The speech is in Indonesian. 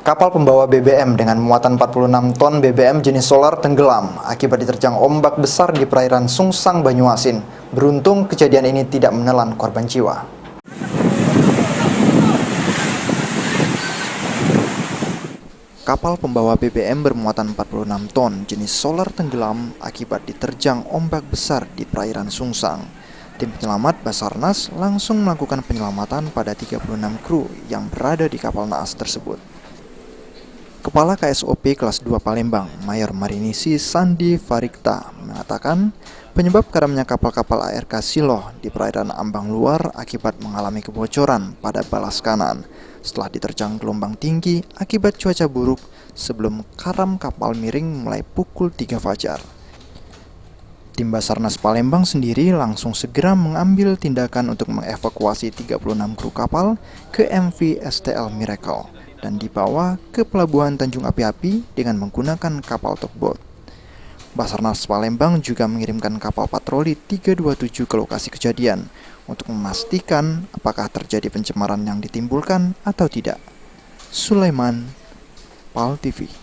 Kapal pembawa BBM dengan muatan 46 ton BBM jenis solar tenggelam akibat diterjang ombak besar di perairan Sungsang, Banyuasin. Beruntung kejadian ini tidak menelan korban jiwa. Kapal pembawa BBM bermuatan 46 ton jenis solar tenggelam akibat diterjang ombak besar di perairan Sungsang. Tim penyelamat Basarnas langsung melakukan penyelamatan pada 36 kru yang berada di kapal naas tersebut. Kepala KSOP kelas 2 Palembang, Mayor Marinisi Sandi Farikta, mengatakan penyebab karamnya kapal-kapal ARK Siloh di perairan Ambang Luar akibat mengalami kebocoran pada balas kanan setelah diterjang gelombang tinggi akibat cuaca buruk sebelum karam kapal miring mulai pukul 3 fajar. Tim Basarnas Palembang sendiri langsung segera mengambil tindakan untuk mengevakuasi 36 kru kapal ke MV STL Miracle dan dibawa ke Pelabuhan Tanjung Api-Api dengan menggunakan kapal tugboat. Basarnas Palembang juga mengirimkan kapal patroli 327 ke lokasi kejadian untuk memastikan apakah terjadi pencemaran yang ditimbulkan atau tidak. Sulaiman, PAL TV.